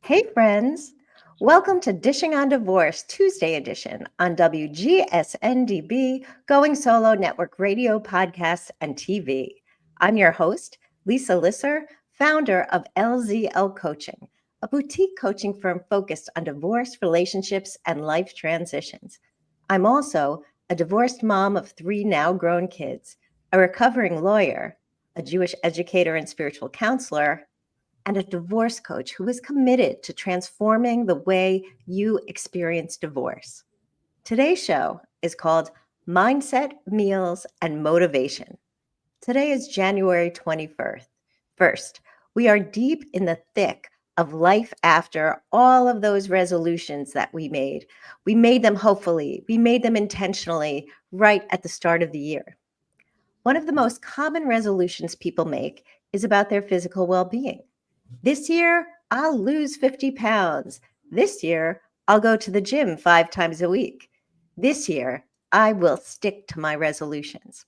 Hey, friends. Welcome to Dishing on Divorce Tuesday edition on WGSN-DB, Going Solo Network Radio, Podcasts, and TV. I'm your host, Lisa Lisser, founder of LZL Coaching, a boutique coaching firm focused on divorce, relationships, and life transitions. I'm also a divorced mom of 3 now grown kids, a recovering lawyer, a Jewish educator and spiritual counselor, and a divorce coach who is committed to transforming the way you experience divorce. Today's show is called Mindset, Meals, and Motivation. Today is January 21st. First, we are deep in the thick of life after all of those resolutions that we made. We made them hopefully, we made them intentionally right at the start of the year. One of the most common resolutions people make is about their physical well-being. This year, I'll lose 50 pounds. This year, I'll go to the gym 5 times a week. This year, I will stick to my resolutions.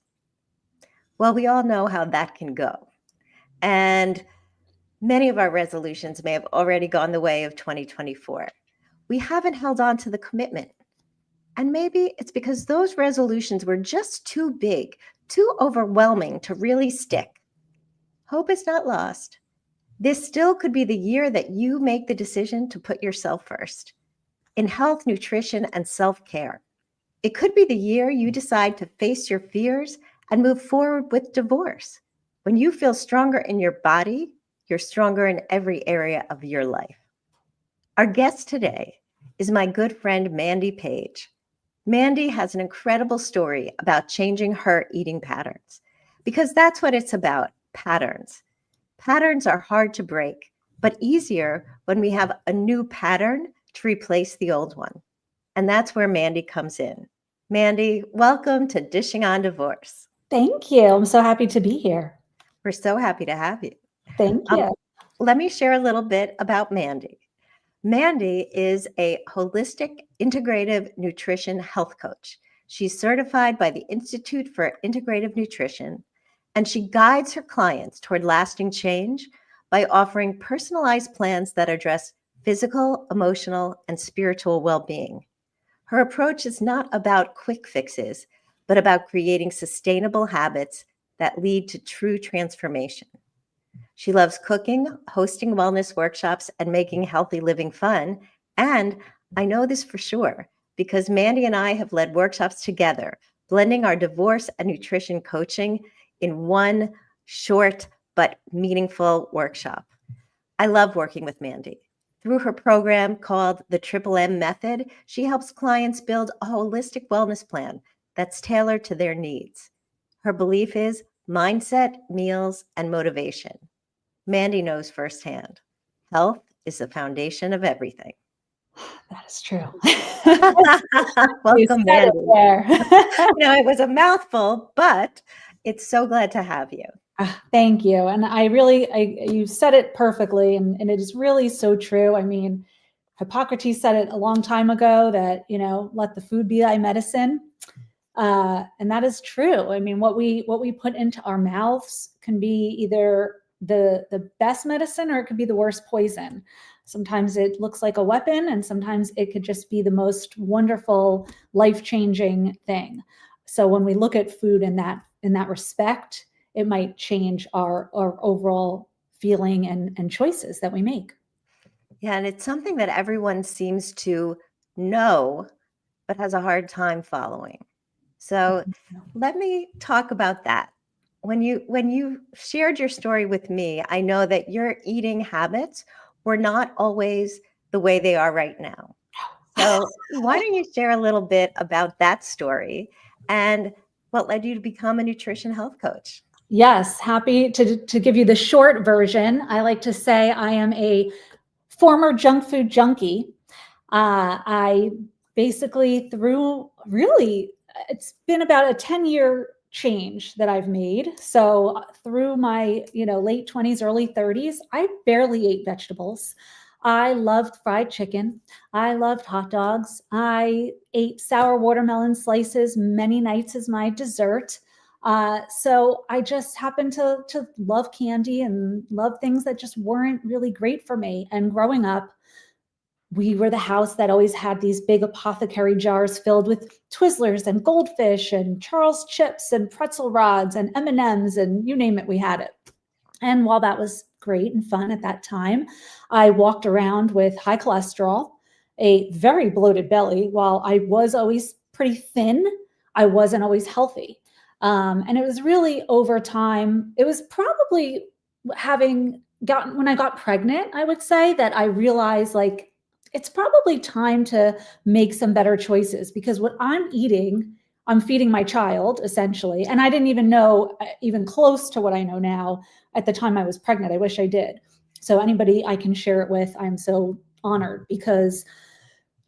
Well, we all know how that can go. And many of our resolutions may have already gone the way of 2024. We haven't held on to the commitment. And maybe it's because those resolutions were just too big, too overwhelming to really stick. Hope is not lost. This still could be the year that you make the decision to put yourself first in health, nutrition, and self-care. It could be the year you decide to face your fears and move forward with divorce. When you feel stronger in your body, you're stronger in every area of your life. Our guest today is my good friend, Mandi Page. Mandi has an incredible story about changing her eating patterns because that's what it's about, patterns. Patterns are hard to break, but easier when we have a new pattern to replace the old one. And that's where Mandi comes in. Mandi, welcome to Dishing on Divorce. Thank you. I'm so happy to be here. We're so happy to have you. Thank you. Let me share a little bit about Mandi. Mandi is a holistic integrative nutrition health coach. She's certified by the Institute for Integrative Nutrition, and she guides her clients toward lasting change by offering personalized plans that address physical, emotional, and spiritual well-being. Her approach is not about quick fixes, but about creating sustainable habits that lead to true transformation. She loves cooking, hosting wellness workshops, and making healthy living fun. And I know this for sure because Mandi and I have led workshops together, blending our divorce and nutrition coaching in one short but meaningful workshop. I love working with Mandi. Through her program called the Triple M Method, she helps clients build a holistic wellness plan that's tailored to their needs. Her belief is mindset, meals, and motivation. Mandi knows firsthand. Health is the foundation of everything. That is true. Welcome, Mandi. It was a mouthful, but it's so glad to have you. Thank you. And you said it perfectly. And it is really so true. I mean, Hippocrates said it a long time ago that, let the food be thy medicine. And that is true. I mean, what we put into our mouths can be either the best medicine or it could be the worst poison. Sometimes it looks like a weapon and sometimes it could just be the most wonderful, life-changing thing. So when we look at food in that respect, it might change our overall feeling and choices that we make. Yeah, and it's something that everyone seems to know, but has a hard time following. So let me talk about that. When you shared your story with me, I know that your eating habits were not always the way they are right now. So why don't you share a little bit about that story and what led you to become a nutrition health coach? Yes, happy to give you the short version. I like to say I am a former junk food junkie. I basically it's been about a 10-year change that I've made. So through my, late 20s, early 30s, I barely ate vegetables. I loved fried chicken. I loved hot dogs. I ate sour watermelon slices many nights as my dessert. So I just happened to love candy and love things that just weren't really great for me. And growing up, we were the house that always had these big apothecary jars filled with Twizzlers and Goldfish and Charles chips and pretzel rods and M&Ms and you name it, we had it. And while that was great and fun at that time, I walked around with high cholesterol, a very bloated belly. While I was always pretty thin, I wasn't always healthy. And it was really over time, it was probably when I got pregnant, I would say that I realized like, it's probably time to make some better choices because what I'm eating, I'm feeding my child essentially. And I didn't even know even close to what I know now at the time I was pregnant. I wish I did. So anybody I can share it with, I'm so honored because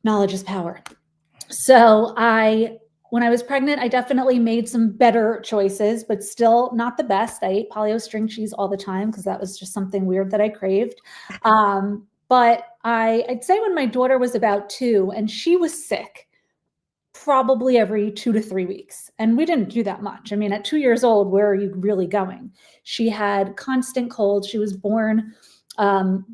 knowledge is power. So when I was pregnant, I definitely made some better choices, but still not the best. I ate Polly-O string cheese all the time because that was just something weird that I craved. But I'd say when my daughter was about 2 and she was sick, probably every 2 to 3 weeks. And we didn't do that much. I mean, at 2 years old, where are you really going? She had constant colds. She was born, had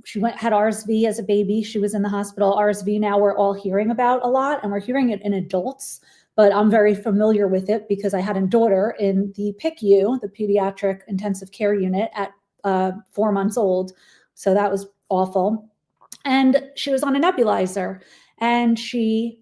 RSV as a baby. She was in the hospital. RSV now we're all hearing about a lot and we're hearing it in adults, but I'm very familiar with it because I had a daughter in the PICU, the pediatric intensive care unit at 4 months old. So that was awful. And she was on a nebulizer and she'll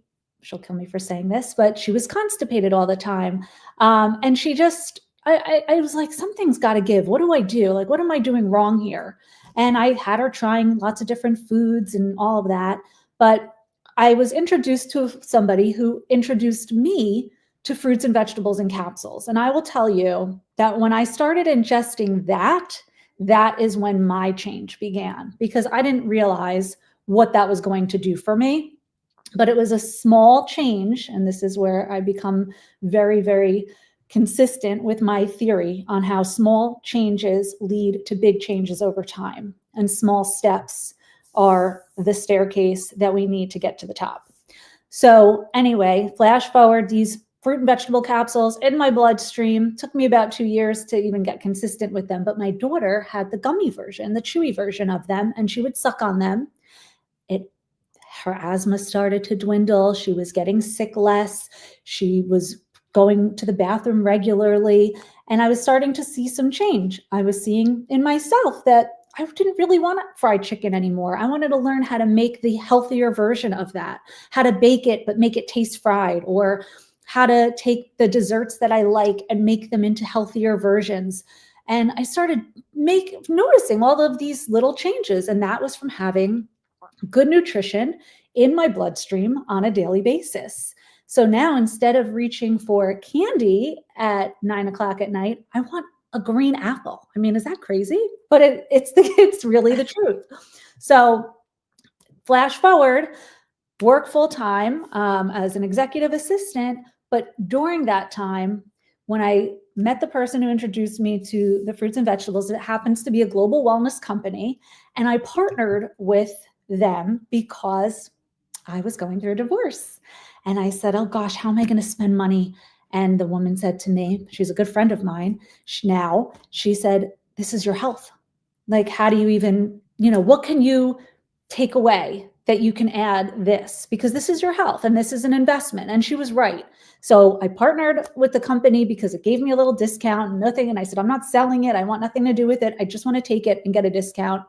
kill me for saying this, but she was constipated all the time. And she just, I was like, something's got to give. What do I do? Like, what am I doing wrong here? And I had her trying lots of different foods and all of that. But I was introduced to somebody who introduced me to fruits and vegetables in capsules. And I will tell you that when I started ingesting that is when my change began because I didn't realize what that was going to do for me. But it was a small change. And this is where I become very, very consistent with my theory on how small changes lead to big changes over time. And small steps are the staircase that we need to get to the top. So anyway, flash forward, these fruit and vegetable capsules in my bloodstream. Took me about 2 years to even get consistent with them. But my daughter had the gummy version, the chewy version of them, and she would suck on them. Her asthma started to dwindle. She was getting sick less. She was going to the bathroom regularly. And I was starting to see some change. I was seeing in myself that I didn't really want fried chicken anymore. I wanted to learn how to make the healthier version of that, how to bake it, but make it taste fried, or how to take the desserts that I like and make them into healthier versions. And I started noticing all of these little changes. And that was from having good nutrition in my bloodstream on a daily basis. So now instead of reaching for candy at 9 o'clock at night, I want a green apple. I mean, is that crazy? But it's really the truth. So flash forward, work full time as an executive assistant. But during that time, when I met the person who introduced me to the fruits and vegetables, it happens to be a global wellness company. And I partnered with them because I was going through a divorce. And I said, oh gosh, how am I going to spend money? And the woman said to me, she's a good friend of mine now, she said, this is your health. Like, how do you even, what can you take away that you can add this? Because this is your health and this is an investment. And she was right. So I partnered with the company because it gave me a little discount and nothing. And I said, I'm not selling it. I want nothing to do with it. I just want to take it and get a discount.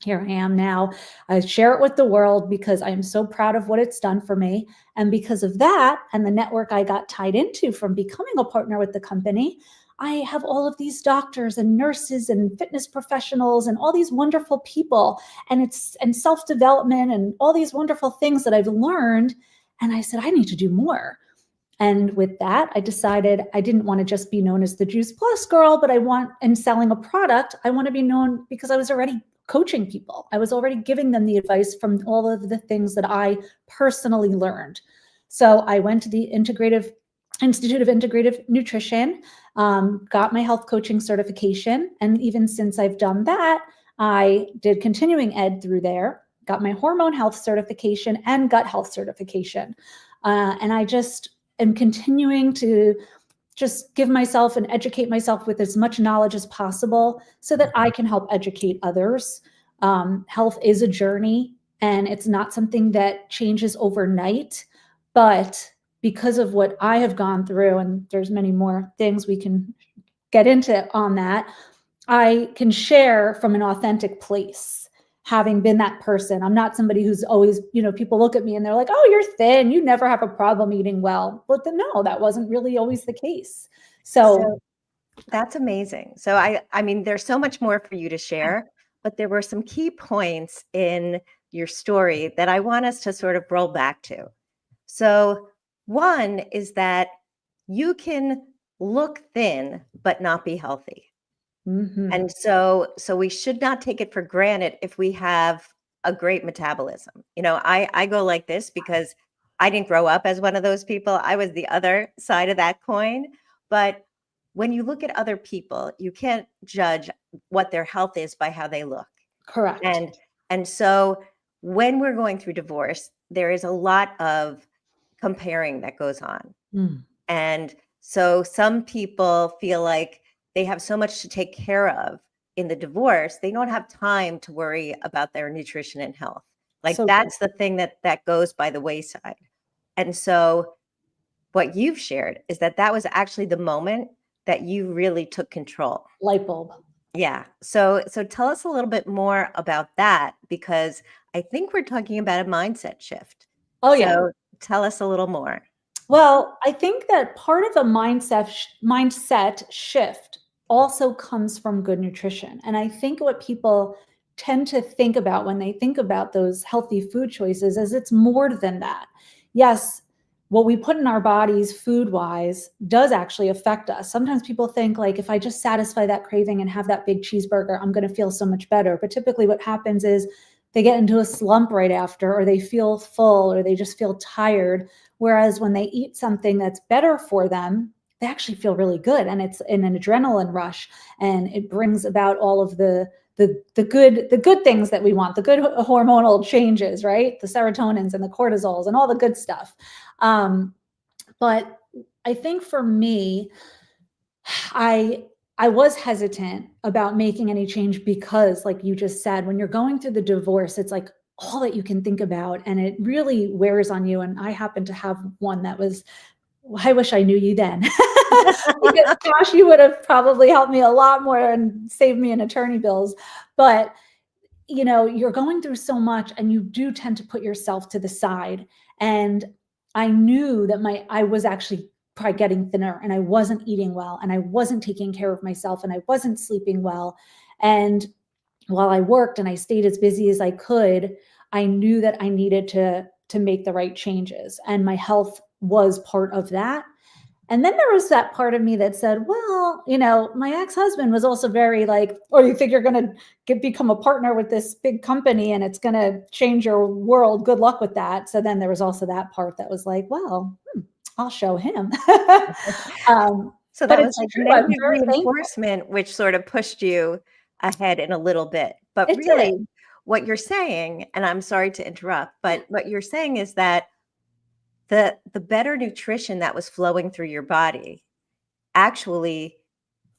Here I am now. I share it with the world because I am so proud of what it's done for me. And because of that and the network I got tied into from becoming a partner with the company, I have all of these doctors and nurses and fitness professionals and all these wonderful people and self-development and all these wonderful things that I've learned. And I said, I need to do more. And with that, I decided I didn't want to just be known as the Juice Plus girl, but and selling a product, I want to be known because I was already coaching people. I was already giving them the advice from all of the things that I personally learned. So I went to the Institute of Integrative Nutrition, got my health coaching certification. And even since I've done that, I did continuing ed through there, got my hormone health certification and gut health certification. And I just am continuing to just give myself and educate myself with as much knowledge as possible so that I can help educate others. Health is a journey, and it's not something that changes overnight, but because of what I have gone through, and there's many more things we can get into on that, I can share from an authentic place, having been that person. I'm not somebody who's always, people look at me and they're like, oh, you're thin, you never have a problem eating well. But no, that wasn't really always the case. So that's amazing. So I mean, there's so much more for you to share, but there were some key points in your story that I want us to sort of roll back to. So one is that you can look thin, but not be healthy. And so we should not take it for granted if we have a great metabolism. I go like this because I didn't grow up as one of those people. I was the other side of that coin. But when you look at other people, you can't judge what their health is by how they look. Correct. And so when we're going through divorce, there is a lot of comparing that goes on. And so some people feel like they have so much to take care of in the divorce, they don't have time to worry about their nutrition and health. Like that's the thing that goes by the wayside. And so what you've shared is that was actually the moment that you really took control. Light bulb. Yeah. So tell us a little bit more about that, because I think we're talking about a mindset shift. Oh, yeah. So tell us a little more. Well, I think that part of a mindset shift also comes from good nutrition. And I think what people tend to think about when they think about those healthy food choices is it's more than that. Yes, what we put in our bodies food-wise does actually affect us. Sometimes people think like, if I just satisfy that craving and have that big cheeseburger, I'm going to feel so much better. But typically what happens is they get into a slump right after, or they feel full, or they just feel tired. Whereas when they eat something that's better for them, they actually feel really good. And it's in an adrenaline rush, and it brings about all of the good things that we want, the good hormonal changes, right? The serotonins and the cortisols and all the good stuff. But I think for me, I was hesitant about making any change because, like you just said, when you're going through the divorce, it's like all that you can think about, and it really wears on you. And I happen to have one that was, I wish I knew you then. Because gosh, you would have probably helped me a lot more and saved me in attorney bills. But you're going through so much, and you do tend to put yourself to the side. And I knew that I was actually probably getting thinner, and I wasn't eating well, and I wasn't taking care of myself, and I wasn't sleeping well. And while I worked and I stayed as busy as I could, I knew that I needed to make the right changes, and my health was part of that. And then there was that part of me that said, well, my ex-husband was also very like, oh, you think you're going to become a partner with this big company and it's going to change your world. Good luck with that. So then there was also that part that was like, well, I'll show him. So that was like negative reinforcement, which sort of pushed you ahead in a little bit. But really, what you're saying, and I'm sorry to interrupt, but what you're saying is that the better nutrition that was flowing through your body actually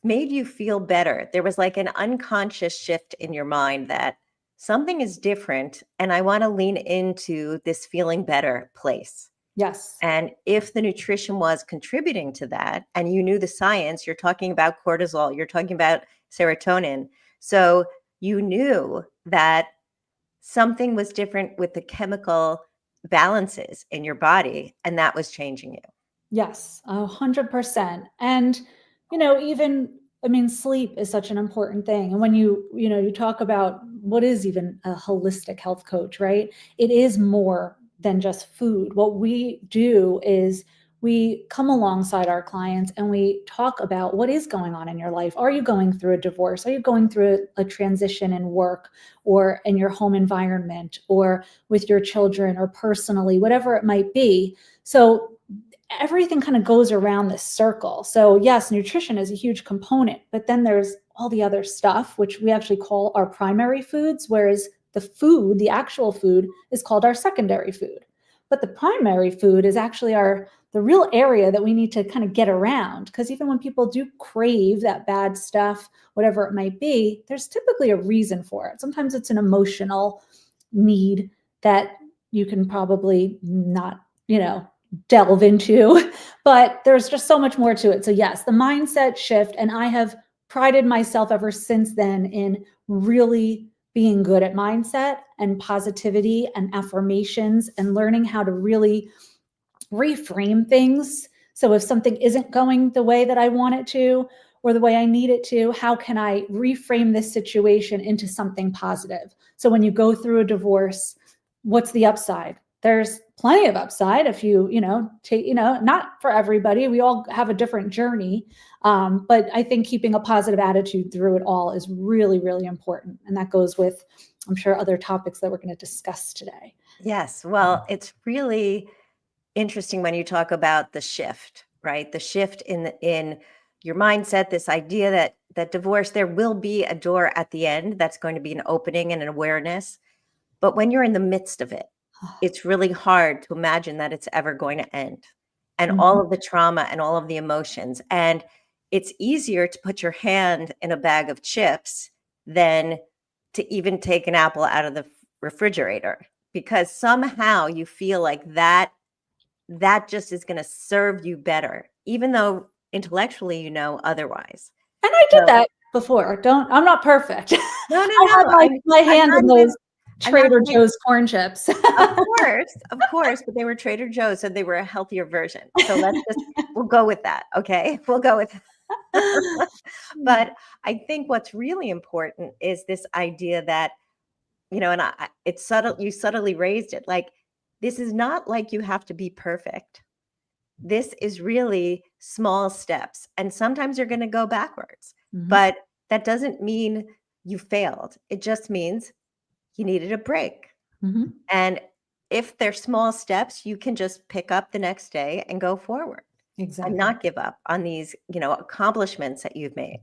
made you feel better. There was like an unconscious shift in your mind that something is different, and I want to lean into this feeling better place. Yes. And if the nutrition was contributing to that, and you knew the science, you're talking about cortisol, you're talking about serotonin. So you knew that something was different with the chemical balances in your body, and that was changing you. Yes, 100%. And, sleep is such an important thing. And when you talk about what is even a holistic health coach, right? It is more than just food. What we do is we come alongside our clients and we talk about what is going on in your life. Are you going through a divorce? Are you going through a transition in work or in your home environment or with your children or personally, whatever it might be? So everything kind of goes around this circle. So yes, nutrition is a huge component, but then there's all the other stuff, which we actually call our primary foods, whereas the actual food is called our secondary food. But the primary food is actually the real area that we need to kind of get around. Because even when people do crave that bad stuff, whatever it might be, there's typically a reason for it. Sometimes it's an emotional need that you can probably not, delve into, but there's just so much more to it. So yes, the mindset shift, and I have prided myself ever since then in really being good at mindset and positivity and affirmations and learning how to really reframe things. So if something isn't going the way that I want it to, or the way I need it to, how can I reframe this situation into something positive? So when you go through a divorce, what's the upside? There's plenty of upside if you, take, not for everybody. We all have a different journey. But I think keeping a positive attitude through it all is really, really important. And that goes with, I'm sure, other topics that we're going to discuss today. Yes. Well, it's really interesting when you talk about the shift, right? The shift in your mindset, this idea that divorce, there will be a door at the end that's going to be an opening and an awareness. But when you're in the midst of it, it's really hard to imagine that it's ever going to end, and all of the trauma and all of the emotions. And it's easier to put your hand in a bag of chips than to even take an apple out of the refrigerator, because somehow you feel like that just is going to serve you better, even though intellectually you know otherwise. And I did that before. I'm not perfect. No. I had my hand in those Trader Joe's corn chips. Of course, but they were Trader Joe's, so they were a healthier version. So we'll go with that. Okay, we'll go with that. But I think what's really important is this idea that, and it's subtle. You subtly raised it. Like, this is not like you have to be perfect. This is really small steps, and sometimes you're going to go backwards. But that doesn't mean you failed. It just means you needed a break. And if they're small steps, you can just pick up the next day and go forward. Exactly. And not give up on these, accomplishments that you've made.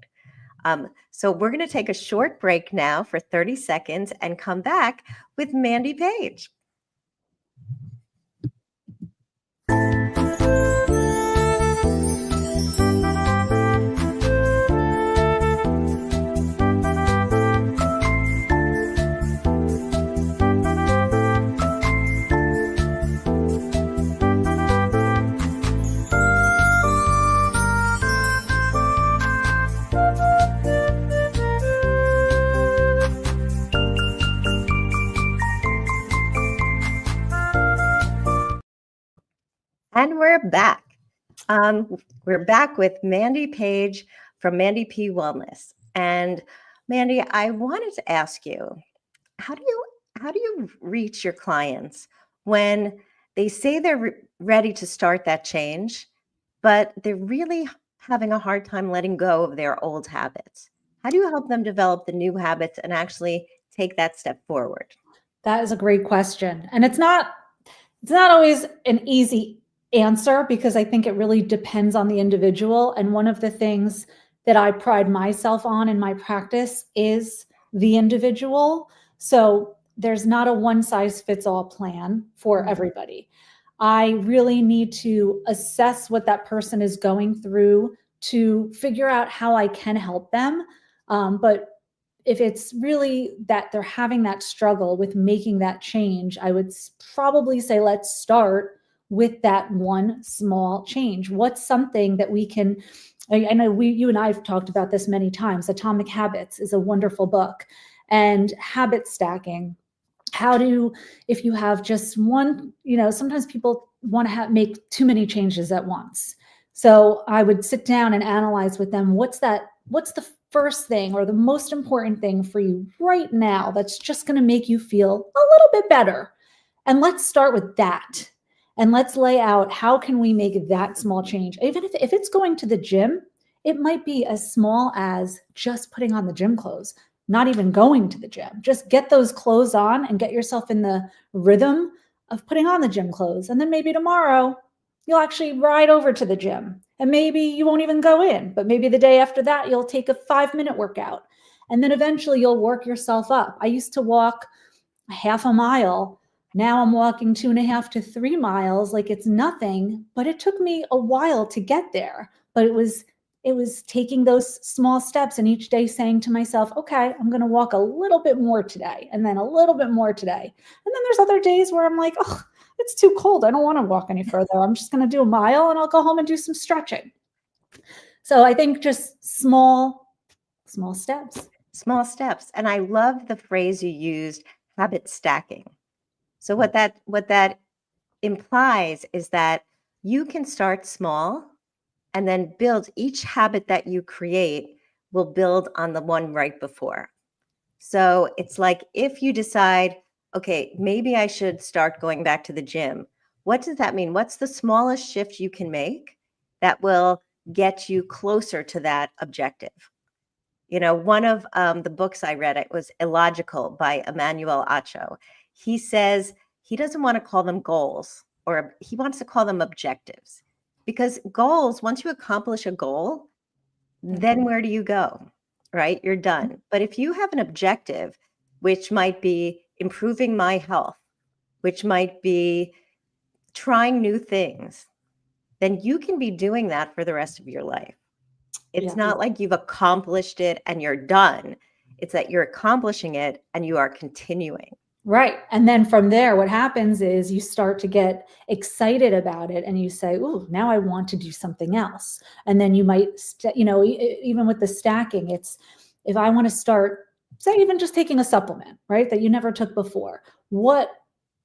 So we're going to take a short break now for 30 seconds and come back with Mandi Page. And we're back. We're back with Mandi Page from Mandi P Wellness. And Mandi, I wanted to ask you, how do you reach your clients when they say they're ready to start that change, but they're really having a hard time letting go of their old habits? How do you help them develop the new habits and actually take that step forward? That is a great question. And it's not always an easy answer, because I think it really depends on the individual. And one of the things that I pride myself on in my practice is the individual. So there's not a one size fits all plan for everybody. I really need to assess what that person is going through to figure out how I can help them. But if it's really that they're having that struggle with making that change, I would probably say, let's start with that one small change. What's something that we can, I know you and I have talked about this many times. Atomic Habits is a wonderful book, and habit stacking. If you have just one, sometimes people want to make too many changes at once. So I would sit down and analyze with them, what's the first thing or the most important thing for you right now that's just going to make you feel a little bit better? And let's start with that. And let's lay out, how can we make that small change? Even if it's going to the gym, it might be as small as just putting on the gym clothes, not even going to the gym. Just get those clothes on and get yourself in the rhythm of putting on the gym clothes. And then maybe tomorrow you'll actually ride over to the gym, and maybe you won't even go in, but maybe the day after that, you'll take a 5-minute workout. And then eventually you'll work yourself up. I used to walk half a mile Now I'm walking 2.5 to 3 miles like it's nothing, but it took me a while to get there. But it was taking those small steps and each day saying to myself, okay, I'm going to walk a little bit more today and then a little bit more today. And then there's other days where I'm like, oh, it's too cold. I don't want to walk any further. I'm just going to do a mile and I'll go home and do some stretching. So I think just small steps. Small steps. And I love the phrase you used, habit stacking. So what that implies is that you can start small and then build. Each habit that you create will build on the one right before. So it's like if you decide, okay, maybe I should start going back to the gym. What does that mean? What's the smallest shift you can make that will get you closer to that objective? One of the books I read, it was Illogical by Emmanuel Acho. He says he doesn't want to call them goals, or he wants to call them objectives, because goals, once you accomplish a goal, then where do you go, right? You're done. But if you have an objective, which might be improving my health, which might be trying new things, then you can be doing that for the rest of your life. It's not like you've accomplished it and you're done. It's that you're accomplishing it and you are continuing. Right. And then from there, what happens is you start to get excited about it and you say, oh, now I want to do something else. And then you might, even with the stacking, it's if I want to start, say, even just taking a supplement, right, that you never took before,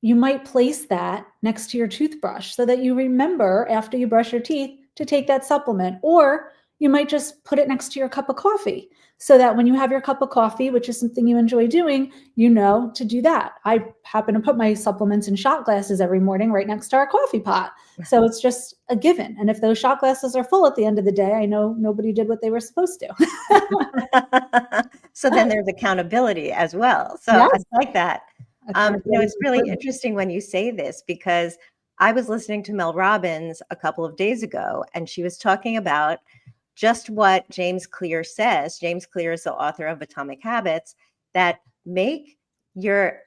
you might place that next to your toothbrush so that you remember after you brush your teeth to take that supplement. Or you might just put it next to your cup of coffee so that when you have your cup of coffee, which is something you enjoy doing, you know to do that. I happen to put my supplements in shot glasses every morning right next to our coffee pot. So it's just a given. And if those shot glasses are full at the end of the day, I know nobody did what they were supposed to. So then there's accountability as well. So yes. I like that. It's really interesting when you say this, because I was listening to Mel Robbins a couple of days ago, and she was talking about just what James Clear says. James Clear is the author of Atomic Habits, that make your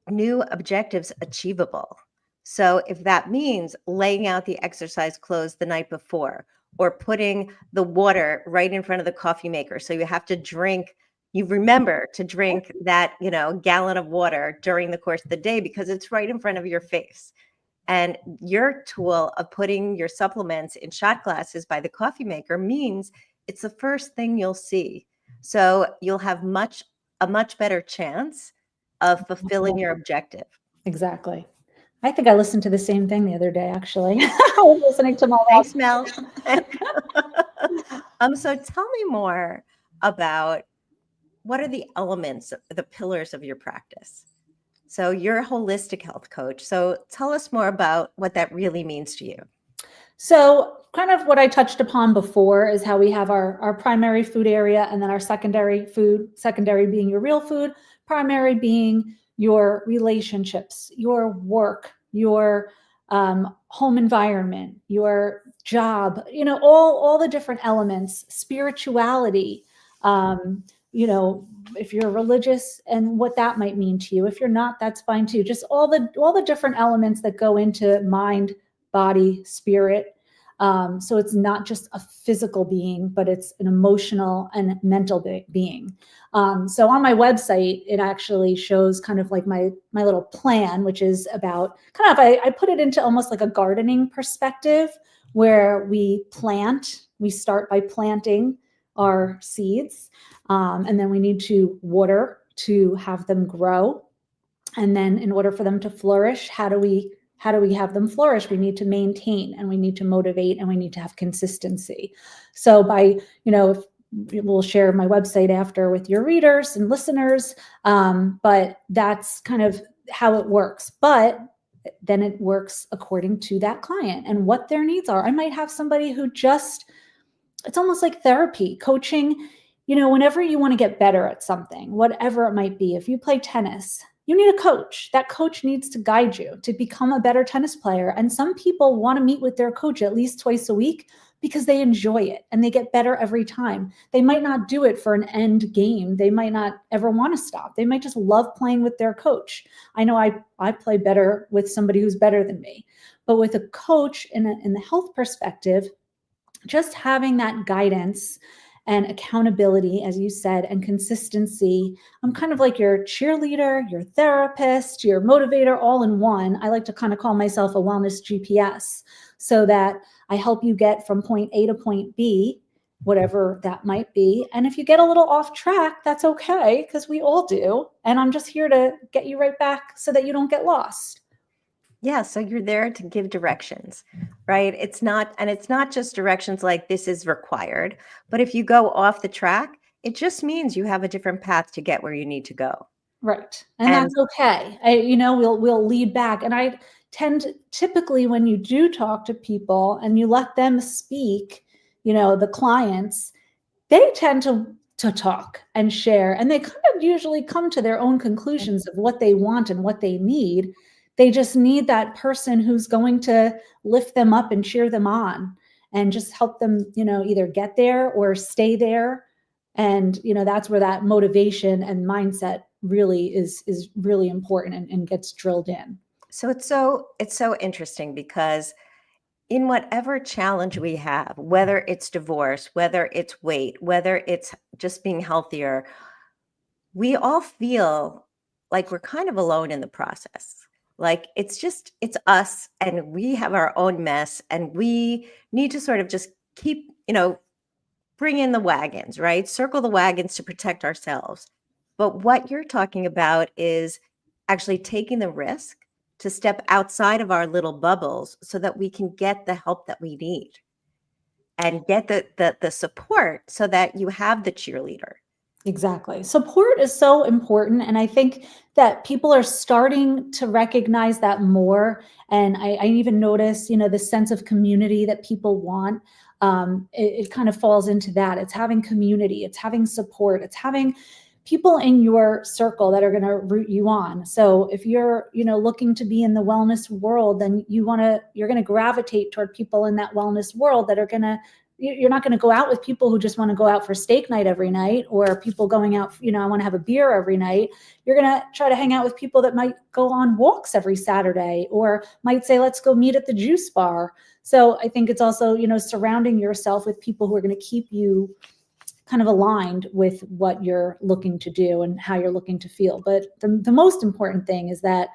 new objectives achievable. So if that means laying out the exercise clothes the night before, or putting the water right in front of the coffee maker, so you have to drink, you remember to drink that, gallon of water during the course of the day because it's right in front of your face. And your tool of putting your supplements in shot glasses by the coffee maker means it's the first thing you'll see. So you'll have a much better chance of fulfilling your objective. Exactly. I think I listened to the same thing the other day, actually. I was listening to my Thanks, Mel. So tell me more about what are the elements, the pillars of your practice. So you're a holistic health coach. So tell us more about what that really means to you. So kind of what I touched upon before is how we have our primary food area and then our secondary food, secondary being your real food, primary being your relationships, your work, your home environment, your job, all the different elements, spirituality, if you're religious and what that might mean to you. If you're not, that's fine too. Just all the different elements that go into mind, body, spirit. So it's not just a physical being, but it's an emotional and mental being. So on my website, it actually shows kind of like my little plan, which is about I put it into almost like a gardening perspective where we start by planting our seeds. And then we need to water to have them grow. And then in order for them to flourish, how do we have them flourish? We need to maintain, and we need to motivate, and we need to have consistency. So we'll share my website after with your readers and listeners. But that's kind of how it works. But then it works according to that client and what their needs are. I might have somebody who it's almost like therapy, coaching. Whenever you want to get better at something, whatever it might be, if you play tennis, you need a coach. That coach needs to guide you to become a better tennis player. And some people want to meet with their coach at least twice a week because they enjoy it and they get better every time. They might not do it for an end game. They might not ever want to stop. They might just love playing with their coach. I know I play better with somebody who's better than me, but with a coach in the health perspective, just having that guidance and accountability, as you said, and consistency. I'm kind of like your cheerleader, your therapist, your motivator, all in one. I like to kind of call myself a wellness GPS, so that I help you get from point A to point B, whatever that might be. And if you get a little off track, that's okay, because we all do. And I'm just here to get you right back so that you don't get lost. Yeah, so you're there to give directions, right? It's not just directions like this is required, but if you go off the track, it just means you have a different path to get where you need to go. Right. And that's okay. We'll lead back. And I typically, when you do talk to people and you let them speak, the clients, they tend to talk and share, and they kind of usually come to their own conclusions of what they want and what they need. They just need that person who's going to lift them up and cheer them on and just help them, either get there or stay there. And, that's where that motivation and mindset really is really important and gets drilled in. So it's so interesting, because in whatever challenge we have, whether it's divorce, whether it's weight, whether it's just being healthier, we all feel like we're kind of alone in the process. Like it's us, and we have our own mess, and we need to sort of just keep, bring in the wagons, right? Circle the wagons to protect ourselves. But what you're talking about is actually taking the risk to step outside of our little bubbles so that we can get the help that we need and get the support, so that you have the cheerleader. Exactly. Support is so important. And I think that people are starting to recognize that more. And I even notice, the sense of community that people want. It kind of falls into that. It's having community, it's having support, it's having people in your circle that are going to root you on. So if you're, looking to be in the wellness world, then you're going to gravitate toward people in that wellness world that are you're not going to go out with people who just want to go out for steak night every night, or people going out, I want to have a beer every night. You're going to try to hang out with people that might go on walks every Saturday, or might say, let's go meet at the juice bar. So I think it's also, surrounding yourself with people who are going to keep you kind of aligned with what you're looking to do and how you're looking to feel. But the most important thing is that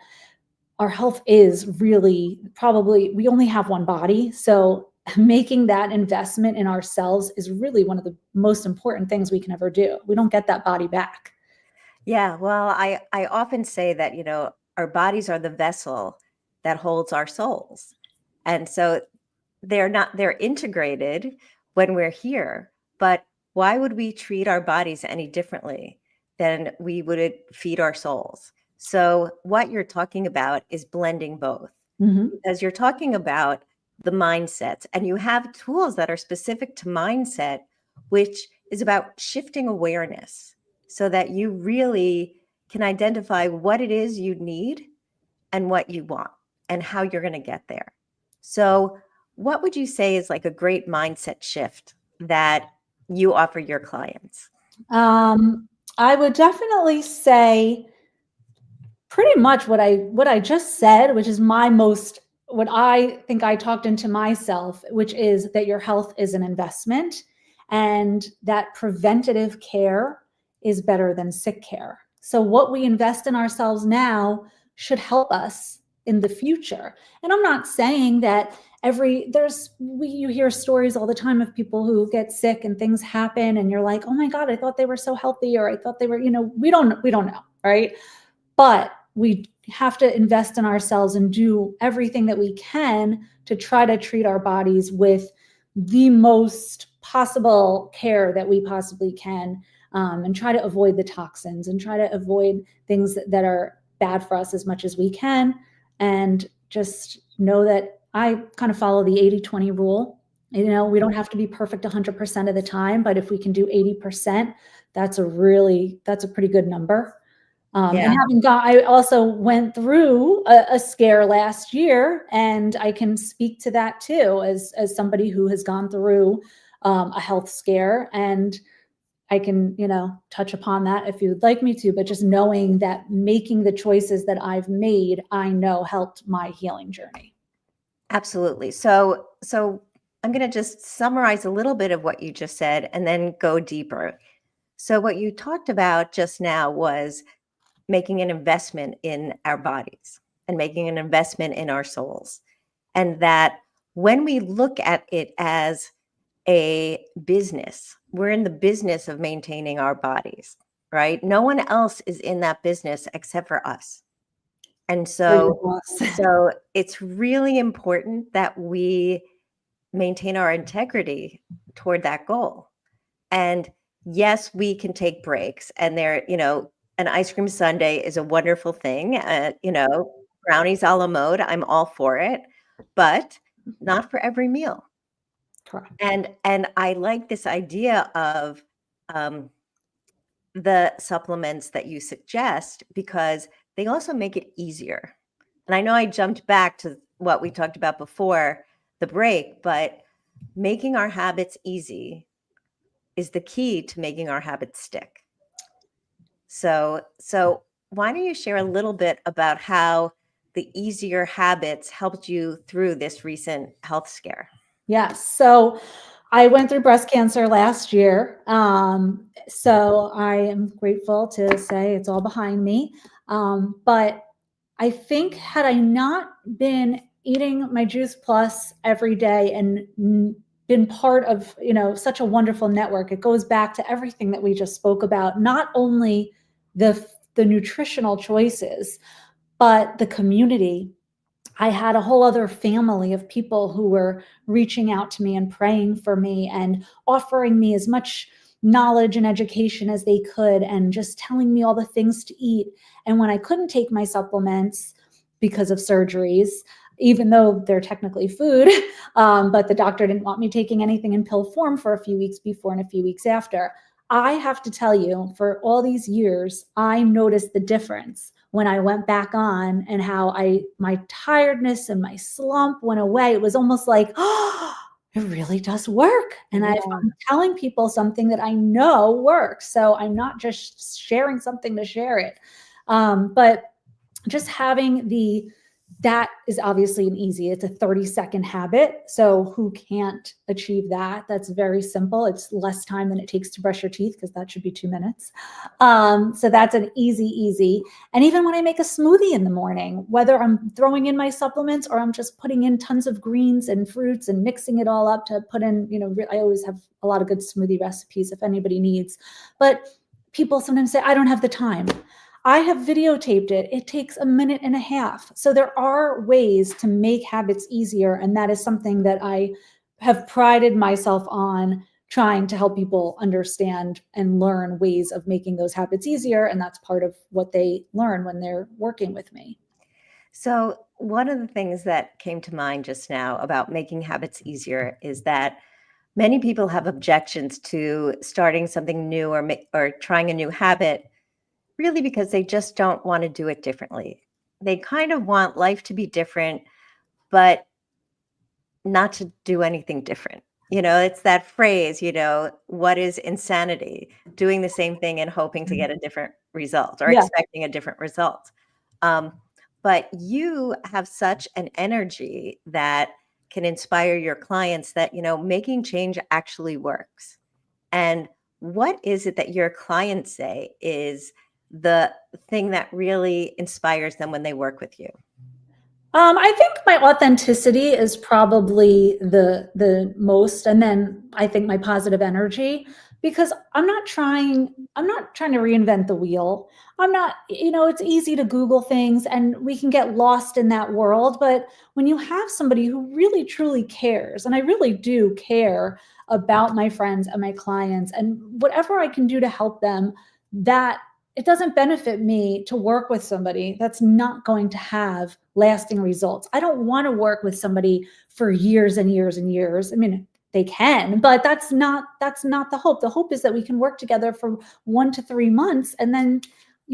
our health is really we only have one body. So making that investment in ourselves is really one of the most important things we can ever do. We don't get that body back. Yeah, well, I often say that, our bodies are the vessel that holds our souls. And so they're integrated when we're here, but why would we treat our bodies any differently than we would feed our souls? So what you're talking about is blending both, because you're talking about the mindsets, and you have tools that are specific to mindset, which is about shifting awareness so that you really can identify what it is you need and what you want and how you're going to get there. So what would you say is like a great mindset shift that you offer your clients? I would definitely say pretty much what I just said, which is what I think I talked into myself, which is that your health is an investment, and that preventative care is better than sick care. So what we invest in ourselves now should help us in the future. And I'm not saying that you hear stories all the time of people who get sick and things happen, and you're like, oh my God, I thought they were so healthy, or I thought they were, we don't know, right? But we have to invest in ourselves and do everything that we can to try to treat our bodies with the most possible care that we possibly can, and try to avoid the toxins and try to avoid things that are bad for us as much as we can. And just know that I kind of follow the 80-20 rule. We don't have to be perfect 100% of the time, but if we can do 80%, that's a pretty good number. Yeah. And I also went through a scare last year, and I can speak to that too, as somebody who has gone through a health scare, and I can, touch upon that if you would like me to, but just knowing that making the choices that I've made, I know helped my healing journey. Absolutely. So I'm going to just summarize a little bit of what you just said and then go deeper. So what you talked about just now was making an investment in our bodies and making an investment in our souls. And that when we look at it as a business, we're in the business of maintaining our bodies, right? No one else is in that business except for us. And so it's really important that we maintain our integrity toward that goal. And yes, we can take breaks, and an ice cream sundae is a wonderful thing. Brownies a la mode, I'm all for it, but not for every meal. Correct. And I like this idea of the supplements that you suggest because they also make it easier. And I know I jumped back to what we talked about before the break, but making our habits easy is the key to making our habits stick. So why don't you share a little bit about how the easier habits helped you through this recent health scare? Yes. So I went through breast cancer last year. So I am grateful to say it's all behind me. But I think had I not been eating my Juice Plus every day and been part of, such a wonderful network, it goes back to everything that we just spoke about, not only the nutritional choices, but the community. I had a whole other family of people who were reaching out to me and praying for me and offering me as much knowledge and education as they could and just telling me all the things to eat. And when I couldn't take my supplements because of surgeries, even though they're technically food, but the doctor didn't want me taking anything in pill form for a few weeks before and a few weeks after. I have to tell you, for all these years, I noticed the difference when I went back on and how my tiredness and my slump went away. It was almost like, oh, it really does work. And I'm telling people something that I know works. So I'm not just sharing something to share it. But just having that is obviously it's a 30-second habit. So who can't achieve that? That's very simple. It's less time than it takes to brush your teeth because that should be 2 minutes. So that's an easy. And even when I make a smoothie in the morning, whether I'm throwing in my supplements or I'm just putting in tons of greens and fruits and mixing it all up to put in, I always have a lot of good smoothie recipes if anybody needs. But people sometimes say, I don't have the time. I have videotaped it. It takes a minute and a half. So there are ways to make habits easier. And that is something that I have prided myself on, trying to help people understand and learn ways of making those habits easier. And that's part of what they learn when they're working with me. So one of the things that came to mind just now about making habits easier is that many people have objections to starting something new or trying a new habit, really because they just don't want to do it differently. They kind of want life to be different, but not to do anything different. It's that phrase, what is insanity? Doing the same thing and hoping to get a different result or expecting a different result. But you have such an energy that can inspire your clients that, making change actually works. And what is it that your clients say is the thing that really inspires them when they work with you? I think my authenticity is probably the most, and then I think my positive energy, because I'm not trying to reinvent the wheel. I'm not, it's easy to Google things and we can get lost in that world. But when you have somebody who really truly cares, and I really do care about my friends and my clients and whatever I can do to help them, that it doesn't benefit me to work with somebody that's not going to have lasting results. I don't want to work with somebody for years and years and years. I mean, they can, but that's not the hope. The hope is that we can work together for 1 to 3 months and then,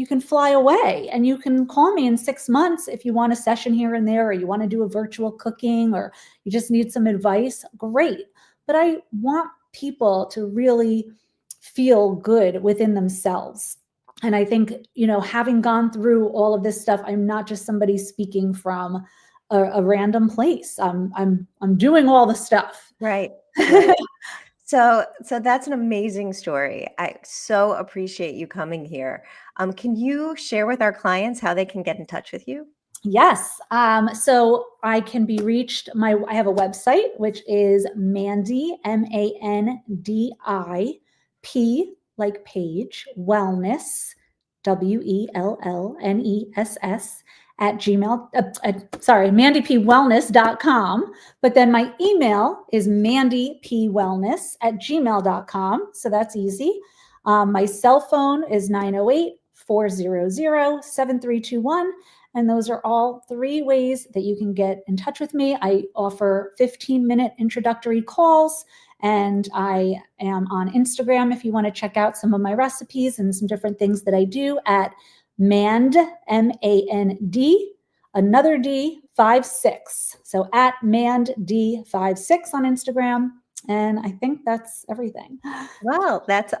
you can fly away and you can call me in 6 months if you want a session here and there, or you want to do a virtual cooking, or you just need some advice. Great. But I want people to really feel good within themselves. And I think, having gone through all of this stuff, I'm not just somebody speaking from a random place. I'm doing all the stuff. Right. Right. So that's an amazing story. I so appreciate you coming here. Can you share with our clients how they can get in touch with you? Yes. So I can be reached. I have a website, which is Mandi, MandiP, like Page, Wellness, WELLNESS at MandiPWellness.com. But then my email is MandiPWellness@gmail.com. So that's easy. My cell phone is 908-400-7321. And those are all 3 ways that you can get in touch with me. I offer 15-minute introductory calls, and I am on Instagram if you want to check out some of my recipes and some different things that I do at Mand, MAND, another D, 56. So at MandD56 on Instagram. And I think that's everything. Well, that's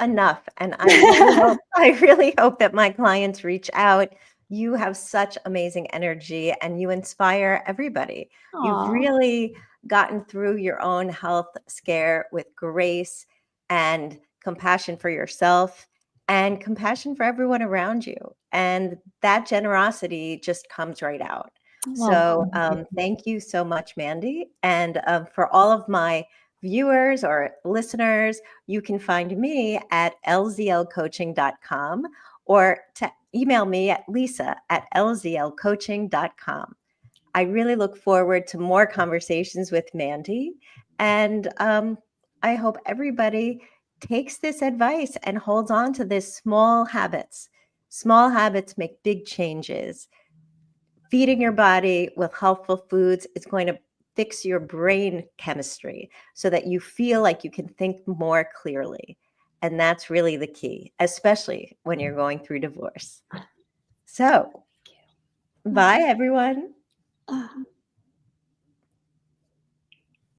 enough. And I really hope that my clients reach out. You have such amazing energy and you inspire everybody. You've Aw. really gotten through your own health scare with grace and compassion for yourself and compassion for everyone around you. And that generosity just comes right out. So thank you so much, Mandi. And for all of my viewers or listeners, you can find me at lzlcoaching.com or to email me at lisa@lzlcoaching.com. I really look forward to more conversations with Mandi. And I hope everybody takes this advice and holds on to this small habits. Small habits make big changes. Feeding your body with healthful foods is going to fix your brain chemistry so that you feel like you can think more clearly. And that's really the key, especially when you're going through divorce. So, bye, everyone.